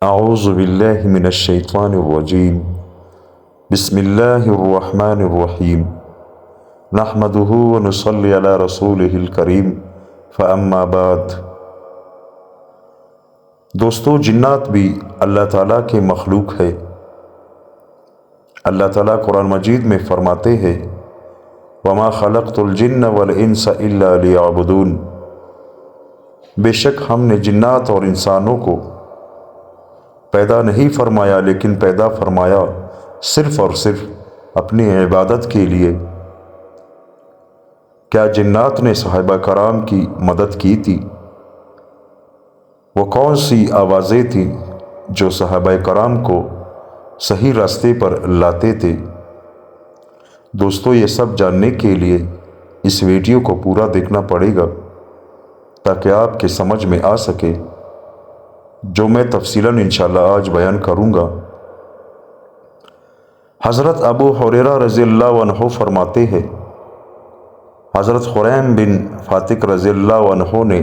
اعوذ باللہ من الشیطان الرجیم بسم اللہ الرحمن الرحیم نحمدہ ونصلی علی رسولہ الکریم فاما بعد۔ دوستو، جنات بھی اللہ تعالیٰ کے مخلوق ہے۔ اللہ تعالیٰ قرآن مجید میں فرماتے ہیں وما خلقت الجن والانس الا لیعبدون، بے شک ہم نے جنات اور انسانوں کو پیدا نہیں فرمایا لیکن پیدا فرمایا صرف اور صرف اپنی عبادت کے لیے۔ کیا جنات نے صحابہ کرام کی مدد کی تھی؟ وہ کون سی آوازیں تھیں جو صحابہ کرام کو صحیح راستے پر لاتے تھے؟ دوستو، یہ سب جاننے کے لیے اس ویڈیو کو پورا دیکھنا پڑے گا تاکہ آپ کے سمجھ میں آ سکے جو میں تفصیلاً انشاءاللہ آج بیان کروں گا۔ حضرت ابو ہریرہ رضی اللہ عنہ فرماتے ہیں حضرت خریم بن فاتق رضی اللہ عنہ نے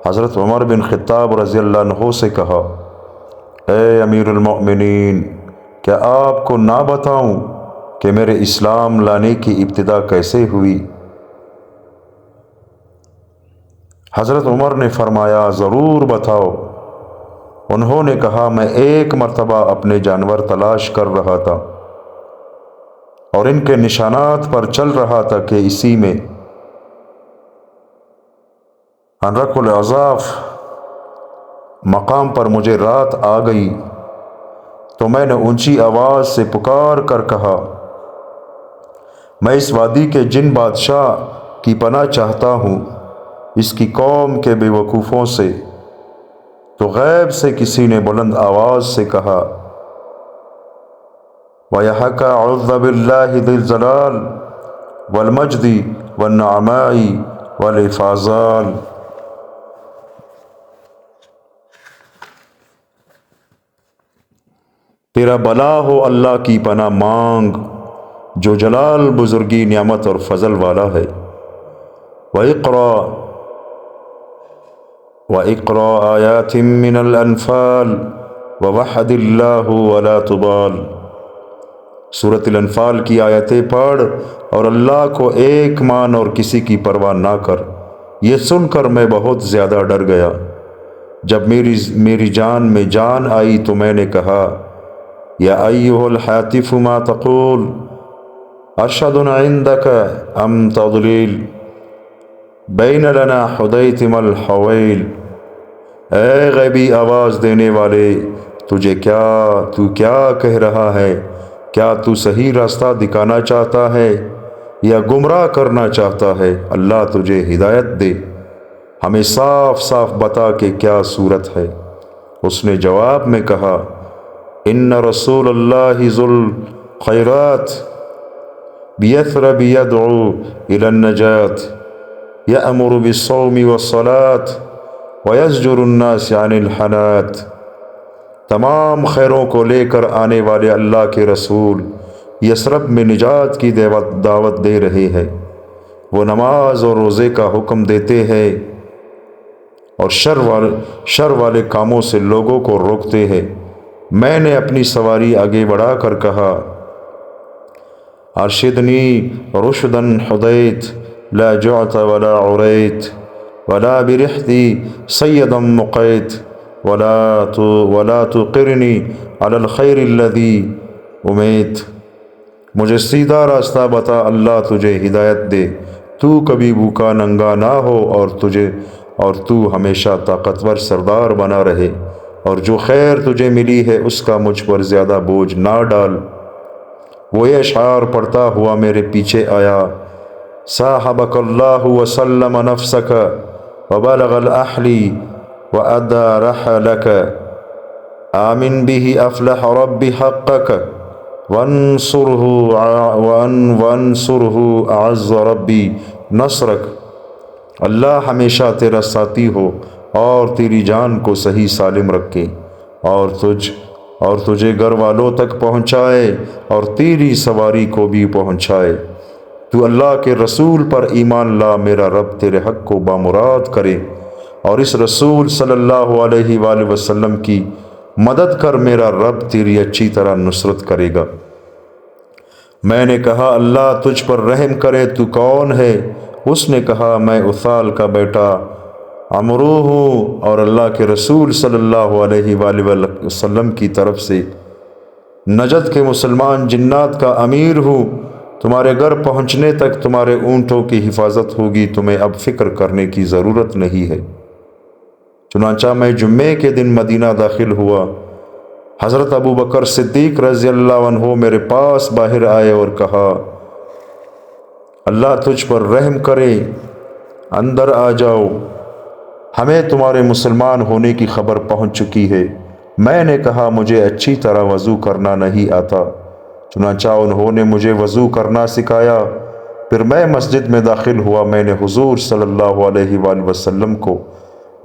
حضرت عمر بن خطاب رضی اللہ عنہ سے کہا، اے امیر المؤمنین، کیا آپ کو نہ بتاؤں کہ میرے اسلام لانے کی ابتدا کیسے ہوئی؟ حضرت عمر نے فرمایا، ضرور بتاؤ۔ انہوں نے کہا، میں ایک مرتبہ اپنے جانور تلاش کر رہا تھا اور ان کے نشانات پر چل رہا تھا کہ اسی میں انرق الاضاف مقام پر مجھے رات آ گئی تو میں نے اونچی آواز سے پکار کر کہا، میں اس وادی کے جن بادشاہ کی پناہ چاہتا ہوں، اس کی قوم کے بے وقوفوں سے۔ تو غیب سے کسی نے بلند آواز سے کہا، وَيَحَكَ أَعُوذَ بِاللَّهِ ذِي الْجَلَالِ وَالْمَجْدِ وَالنَّعْمَاءِ وَالْإِفْضَالِ۔ تیرا بلا ہو، اللہ کی پناہ مانگ جو جلال، بزرگی، نعمت اور فضل والا ہے۔ وَإِقْرَأْ آيَاتٍ مِّنَ الْأَنفَالِ وَوَحِّدِ اللَّهَ وَلَا تُضَالَ۔ سورۃ الانفال کی آیتیں پڑھ اور اللہ کو ایک مان اور کسی کی پرواہ نہ کر۔ یہ سن کر میں بہت زیادہ ڈر گیا۔ جب میری جان میں جان آئی تو میں نے کہا، یا ایھا الحاطف ما تقول اشہد عندک ام تضلیل بین لنا حدیتم الحویل۔ اے غیبی آواز دینے والے، تو کیا کہہ رہا ہے؟ کیا تو صحیح راستہ دکھانا چاہتا ہے یا گمراہ کرنا چاہتا ہے؟ اللہ تجھے ہدایت دے، ہمیں صاف صاف بتا کہ کیا صورت ہے۔ اس نے جواب میں کہا، ان رسول اللہ ذو الخیرات بیثرب یدعو الی النجات یأمر بالصوم والصلاة ویزجر الناس عن الحنات۔ تمام خیروں کو لے کر آنے والے اللہ کے رسول یثرب میں نجات کی دعوت دے رہے ہیں۔ وہ نماز اور روزے کا حکم دیتے ہیں اور شر والے کاموں سے لوگوں کو روکتے ہیں۔ میں نے اپنی سواری آگے بڑھا کر کہا، ارشدنی رشدا ہدیت لا جعت ولا عریت ولا برحتی سیدا مقیت ولا تقرنی علی الخیر الذی امیت۔ مجھے سیدھا راستہ بتا، اللہ تجھے ہدایت دے، تو کبھی بھوکا ننگا نہ ہو اور تو ہمیشہ طاقتور سردار بنا رہے، اور جو خیر تجھے ملی ہے اس کا مجھ پر زیادہ بوجھ نہ ڈال۔ وہ یہ اشعار پڑھتا ہوا میرے پیچھے آیا، صاحبک اللہ وسلم نفسک وبلغ الاحلی وادى رحلك آمن به افلح رب حقك وانصره اعز ربی نصرك۔ اللہ ہمیشہ تیرا ساتھی ہو اور تیری جان کو صحیح سالم رکھے اور تجھے گھر والوں تک پہنچائے اور تیری سواری کو بھی پہنچائے۔ تو اللہ کے رسول پر ایمان لا، میرا رب تیرے حق کو بامراد کرے اور اس رسول صلی اللہ علیہ وآلہ وسلم کی مدد کر، میرا رب تیری اچھی طرح نصرت کرے گا۔ میں نے کہا اللہ تجھ پر رحم کرے، تو کون ہے؟ اس نے کہا میں اثال کا بیٹا عمرو ہوں اور اللہ کے رسول صلی اللہ علیہ وآلہ وسلم کی طرف سے نجد کے مسلمان جنات کا امیر ہوں۔ تمہارے گھر پہنچنے تک تمہارے اونٹوں کی حفاظت ہوگی، تمہیں اب فکر کرنے کی ضرورت نہیں ہے۔ چنانچہ میں جمعے کے دن مدینہ داخل ہوا۔ حضرت ابو بکر صدیق رضی اللہ عنہ میرے پاس باہر آئے اور کہا اللہ تجھ پر رحم کرے، اندر آ جاؤ، ہمیں تمہارے مسلمان ہونے کی خبر پہنچ چکی ہے۔ میں نے کہا مجھے اچھی طرح وضو کرنا نہیں آتا، چنانچہ انہوں نے مجھے وضو کرنا سکھایا۔ پھر میں مسجد میں داخل ہوا۔ میں نے حضور صلی اللہ علیہ وآلہ وسلم کو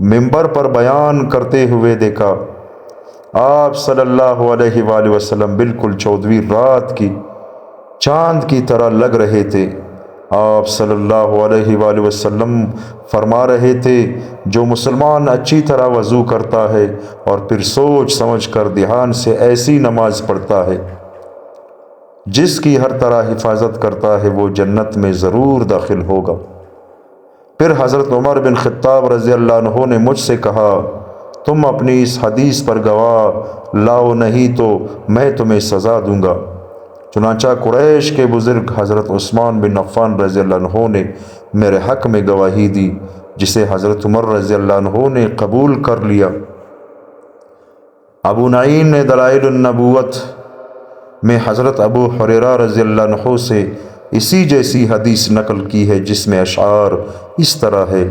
منبر پر بیان کرتے ہوئے دیکھا۔ آپ صلی اللہ علیہ وآلہ وسلم بالکل 14ویں رات کی چاند کی طرح لگ رہے تھے۔ آپ صلی اللہ علیہ وآلہ وسلم فرما رہے تھے جو مسلمان اچھی طرح وضو کرتا ہے اور پھر سوچ سمجھ کر دھیان سے ایسی نماز پڑھتا ہے جس کی ہر طرح حفاظت کرتا ہے، وہ جنت میں ضرور داخل ہوگا۔ پھر حضرت عمر بن خطاب رضی اللہ عنہ نے مجھ سے کہا تم اپنی اس حدیث پر گواہ لاؤ، نہیں تو میں تمہیں سزا دوں گا۔ چنانچہ قریش کے بزرگ حضرت عثمان بن عفان رضی اللہ عنہ نے میرے حق میں گواہی دی، جسے حضرت عمر رضی اللہ عنہ نے قبول کر لیا۔ ابو نعیم نے دلائل النبوت میں حضرت ابو ہریرہ رضی اللہ عنہ سے اسی جیسی حدیث نقل کی ہے، جس میں اشعار اس طرح ہے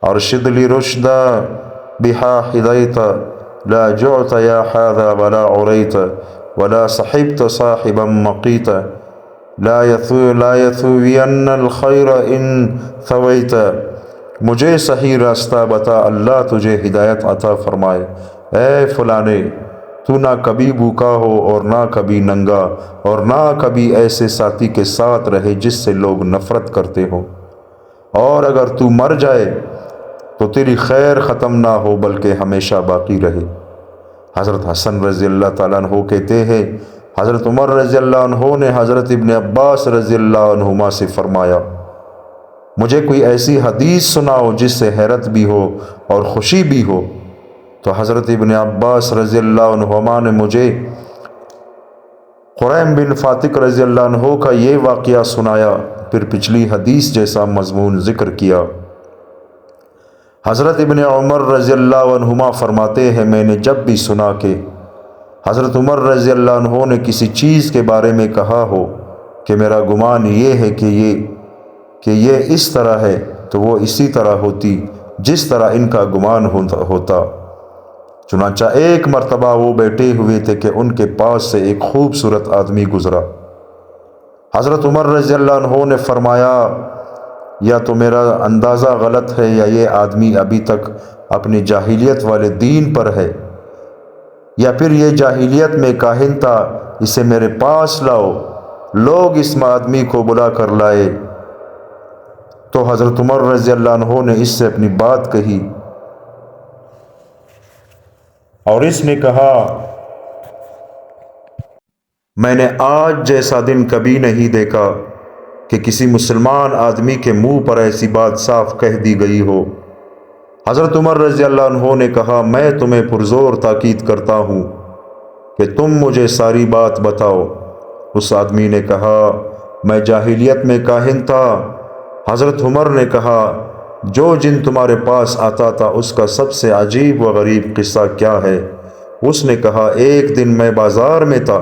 ارشد لی رشدا بہا ہدیت لا جعت یا حاذا ولا عریت ولا صحبت صاحبا مقیت لا یثوین الخیر ان ثویت۔ مجھے صحیح راستہ بتا، اللہ تجھے ہدایت عطا فرمائے۔ اے فلانے، تو نہ کبھی بھوکا ہو اور نہ کبھی ننگا اور نہ کبھی ایسے ساتھی کے ساتھ رہے جس سے لوگ نفرت کرتے ہوں، اور اگر تو مر جائے تو تیری خیر ختم نہ ہو بلکہ ہمیشہ باقی رہے۔ حضرت حسن رضی اللہ تعالیٰ عنہ کہتے ہیں حضرت عمر رضی اللہ عنہ نے حضرت ابن عباس رضی اللہ عنہما سے فرمایا مجھے کوئی ایسی حدیث سناؤ جس سے حیرت بھی ہو اور خوشی بھی ہو۔ تو حضرت ابن عباس رضی اللہ عنہما نے مجھے قریم بن فاتق رضی اللہ عنہ کا یہ واقعہ سنایا، پھر پچھلی حدیث جیسا مضمون ذکر کیا۔ حضرت ابن عمر رضی اللہ عنہما فرماتے ہیں میں نے جب بھی سنا کہ حضرت عمر رضی اللہ عنہ نے کسی چیز کے بارے میں کہا ہو کہ میرا گمان یہ ہے کہ یہ اس طرح ہے، تو وہ اسی طرح ہوتی جس طرح ان کا گمان ہوتا۔ چنانچہ ایک مرتبہ وہ بیٹھے ہوئے تھے کہ ان کے پاس سے ایک خوبصورت آدمی گزرا۔ حضرت عمر رضی اللہ عنہ نے فرمایا یا تو میرا اندازہ غلط ہے یا یہ آدمی ابھی تک اپنی جاہلیت والے دین پر ہے، یا پھر یہ جاہلیت میں کاہن تھا، اسے میرے پاس لاؤ۔ لوگ اس آدمی کو بلا کر لائے تو حضرت عمر رضی اللہ عنہ نے اس سے اپنی بات کہی اور اس نے کہا میں نے آج جیسا دن کبھی نہیں دیکھا کہ کسی مسلمان آدمی کے منہ پر ایسی بات صاف کہہ دی گئی ہو۔ حضرت عمر رضی اللہ عنہ نے کہا میں تمہیں پرزور تاکید کرتا ہوں کہ تم مجھے ساری بات بتاؤ۔ اس آدمی نے کہا میں جاہلیت میں کاہن تھا۔ حضرت عمر نے کہا جو جن تمہارے پاس آتا تھا اس کا سب سے عجیب و غریب قصہ کیا ہے؟ اس نے کہا ایک دن میں بازار میں تھا،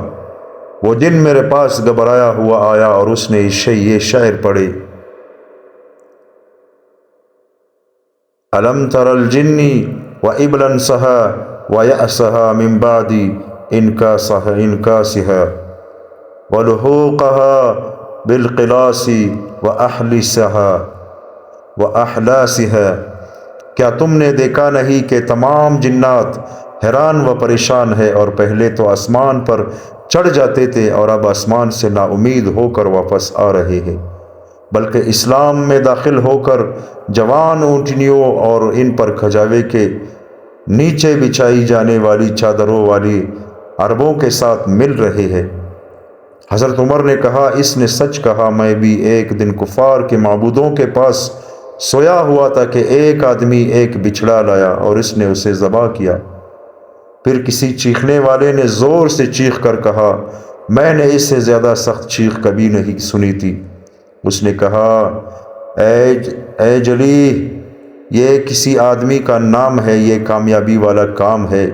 وہ جن میرے پاس گھبرایا ہوا آیا اور اس نے یہ شعر پڑھے الم تر الجنی و ابلا سہا و یأسہا من بعدی انکاسہا ولحوقہا بالقلاسی و احلاسہا۔ کیا تم نے دیکھا نہیں کہ تمام جنات حیران و پریشان ہے، اور پہلے تو آسمان پر چڑھ جاتے تھے اور اب آسمان سے نا امید ہو کر واپس آ رہے ہیں، بلکہ اسلام میں داخل ہو کر جوان اونٹنیوں اور ان پر کھجاوے کے نیچے بچھائی جانے والی چادروں والی عربوں کے ساتھ مل رہے ہیں۔ حضرت عمر نے کہا اس نے سچ کہا، میں بھی ایک دن کفار کے معبودوں کے پاس سویا ہوا تھا کہ ایک آدمی ایک بچھڑا لایا اور اس نے اسے ذبح کیا۔ پھر کسی چیخنے والے نے زور سے چیخ کر کہا، میں نے اس سے زیادہ سخت چیخ کبھی نہیں سنی تھی۔ اس نے کہا، اے جلی، یہ کسی آدمی کا نام ہے، یہ کامیابی والا کام ہے۔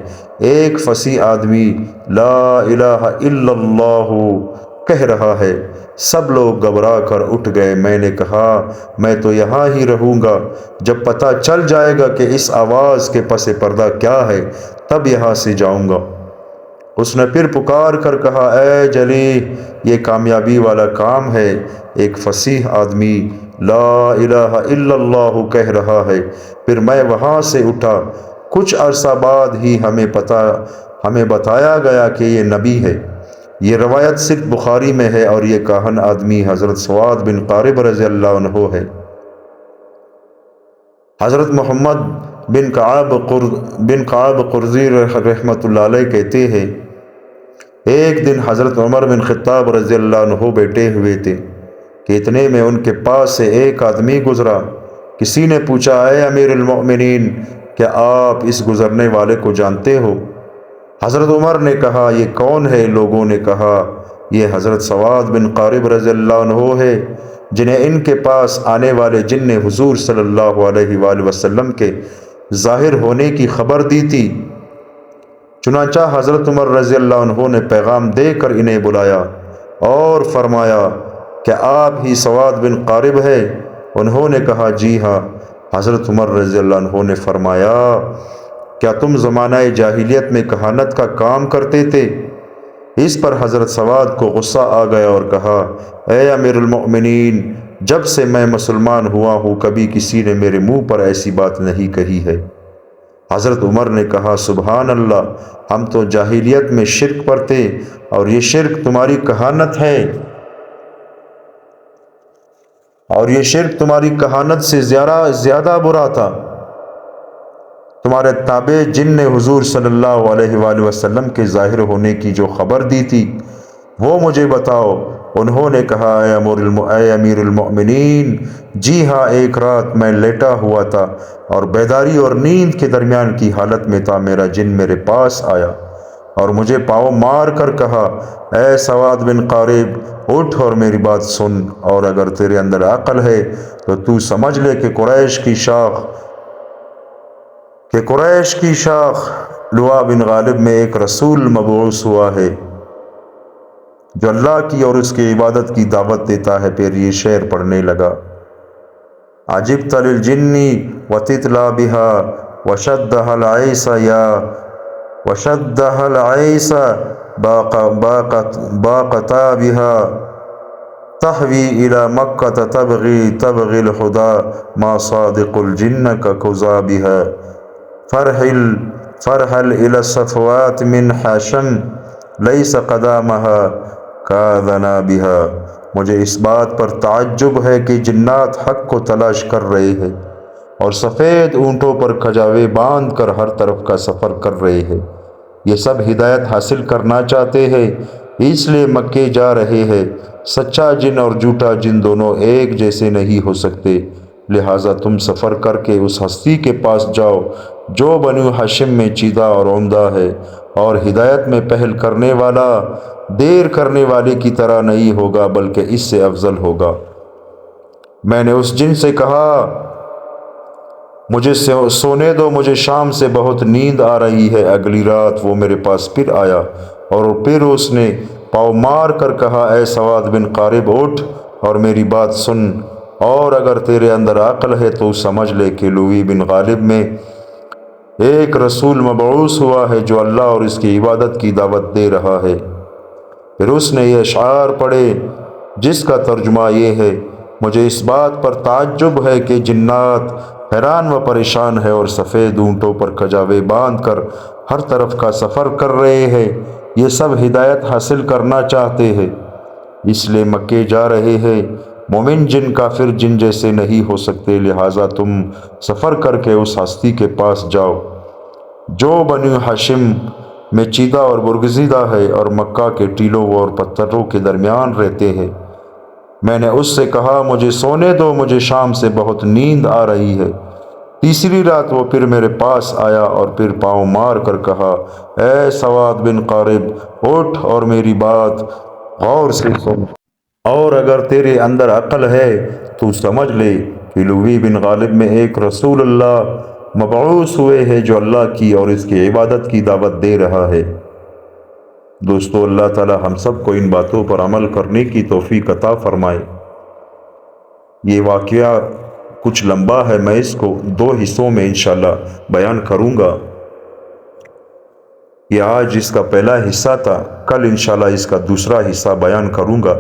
ایک فصیح آدمی لا الہ الا اللہ کہہ رہا ہے۔ سب لوگ گھبرا کر اٹھ گئے۔ میں نے کہا میں تو یہاں ہی رہوں گا، جب پتہ چل جائے گا کہ اس آواز کے پس پردہ کیا ہے تب یہاں سے جاؤں گا۔ اس نے پھر پکار کر کہا، اے جلی، یہ کامیابی والا کام ہے، ایک فصیح آدمی لا الہ الا اللہ کہہ رہا ہے۔ پھر میں وہاں سے اٹھا۔ کچھ عرصہ بعد ہی ہمیں بتایا گیا کہ یہ نبی ہے۔ یہ روایت صرف بخاری میں ہے اور یہ کاہن آدمی حضرت سواد بن قارب رضی اللہ عنہ ہے۔ حضرت محمد بن کعب قرظی رحمۃ اللہ علیہ کہتے ہیں، ایک دن حضرت عمر بن خطاب رضی اللہ عنہ بیٹھے ہوئے تھے کہ اتنے میں ان کے پاس سے ایک آدمی گزرا۔ کسی نے پوچھا، اے امیر المؤمنین، کیا آپ اس گزرنے والے کو جانتے ہو؟ حضرت عمر نے کہا، یہ کون ہے؟ لوگوں نے کہا، یہ حضرت سواد بن قارب رضی اللہ عنہ ہے، جنہیں ان کے پاس آنے والے جن نے حضور صلی اللہ علیہ وآلہ وسلم کے ظاہر ہونے کی خبر دی تھی۔ چنانچہ حضرت عمر رضی اللہ عنہ نے پیغام دے کر انہیں بلایا اور فرمایا، کیا آپ ہی سواد بن قارب ہے؟ انہوں نے کہا، جی ہاں۔ حضرت عمر رضی اللہ عنہ نے فرمایا، کیا تم زمانہ جاہلیت میں کہانت کا کام کرتے تھے؟ اس پر حضرت سواد کو غصہ آ گیا اور کہا، اے امیر المؤمنین، جب سے میں مسلمان ہوا ہوں کبھی کسی نے میرے منہ پر ایسی بات نہیں کہی ہے۔ حضرت عمر نے کہا، سبحان اللہ، ہم تو جاہلیت میں شرک پر تھے اور یہ شرک تمہاری کہانت ہے، اور یہ شرک تمہاری کہانت سے زیادہ برا تھا۔ تمہارے تابع جن نے حضور صلی اللہ علیہ وآلہ وسلم کے ظاہر ہونے کی جو خبر دی تھی وہ مجھے بتاؤ۔ انہوں نے کہا، اے امیر المؤمنین، جی ہاں، ایک رات میں لیٹا ہوا تھا اور بیداری اور نیند کے درمیان کی حالت میں تھا، میرا جن میرے پاس آیا اور مجھے پاؤں مار کر کہا، اے سواد بن قارب، اٹھ اور میری بات سن، اور اگر تیرے اندر عقل ہے تو سمجھ لے کہ قریش کی شاخ لوا بن غالب میں ایک رسول مبعوث ہوا ہے جو اللہ کی اور اس کی عبادت کی دعوت دیتا ہے۔ پھر یہ شعر پڑھنے لگا، عجبت للجن وتتلا بها وشدها العيس باقتا بها تحوی الى مکہ تبغی الہدى ما صادق الجن ککذا بها فرحل الى الصفوات من حاشن لیس قدامها کاذنا بها۔ مجھے اس بات پر تعجب ہے کہ جنات حق کو تلاش کر رہے ہیں اور سفید اونٹوں پر کھجاوے باندھ کر ہر طرف کا سفر کر رہے ہیں۔ یہ سب ہدایت حاصل کرنا چاہتے ہیں، اس لیے مکے جا رہے ہیں۔ سچا جن اور جھوٹا جن دونوں ایک جیسے نہیں ہو سکتے، لہٰذا تم سفر کر کے اس ہستی کے پاس جاؤ جو بنو ہاشم میں چیدہ اور عمدہ ہے، اور ہدایت میں پہل کرنے والا دیر کرنے والے کی طرح نہیں ہوگا بلکہ اس سے افضل ہوگا۔ میں نے اس جن سے کہا، مجھے سونے دو، مجھے شام سے بہت نیند آ رہی ہے۔ اگلی رات وہ میرے پاس پھر آیا اور پھر اس نے پاؤں مار کر کہا، اے سواد بن قارب، اٹھ اور میری بات سن، اور اگر تیرے اندر عقل ہے تو سمجھ لے کہ لوی بن غالب میں ایک رسول مبعوث ہوا ہے جو اللہ اور اس کی عبادت کی دعوت دے رہا ہے۔ پھر اس نے یہ اشعار پڑھے جس کا ترجمہ یہ ہے، مجھے اس بات پر تعجب ہے کہ جنات حیران و پریشان ہے اور سفید اونٹوں پر کھجاوے باندھ کر ہر طرف کا سفر کر رہے ہیں۔ یہ سب ہدایت حاصل کرنا چاہتے ہیں، اس لیے مکے جا رہے ہیں۔ مومن جن کافر جن جیسے نہیں ہو سکتے، لہٰذا تم سفر کر کے اس ہستی کے پاس جاؤ جو بنی ہاشم میں چیدہ اور برگزیدہ ہے اور مکہ کے ٹیلوں اور پتھروں کے درمیان رہتے ہیں۔ میں نے اس سے کہا مجھے سونے دو، مجھے شام سے بہت نیند آ رہی ہے۔ تیسری رات وہ پھر میرے پاس آیا اور پھر پاؤں مار کر کہا، اے سواد بن قارب، اٹھ اور میری بات غور سے سن، اور اگر تیرے اندر عقل ہے تو سمجھ لے کہ لوی بن غالب میں ایک رسول اللہ مبعوث ہوئے ہے جو اللہ کی اور اس کی عبادت کی دعوت دے رہا ہے۔ دوستو، اللہ تعالی ہم سب کو ان باتوں پر عمل کرنے کی توفیق عطا فرمائے۔ یہ واقعہ کچھ لمبا ہے، میں اس کو 2 حصوں میں انشاءاللہ بیان کروں گا۔ یہ آج اس کا پہلا حصہ تھا، کل انشاءاللہ اس کا دوسرا حصہ بیان کروں گا۔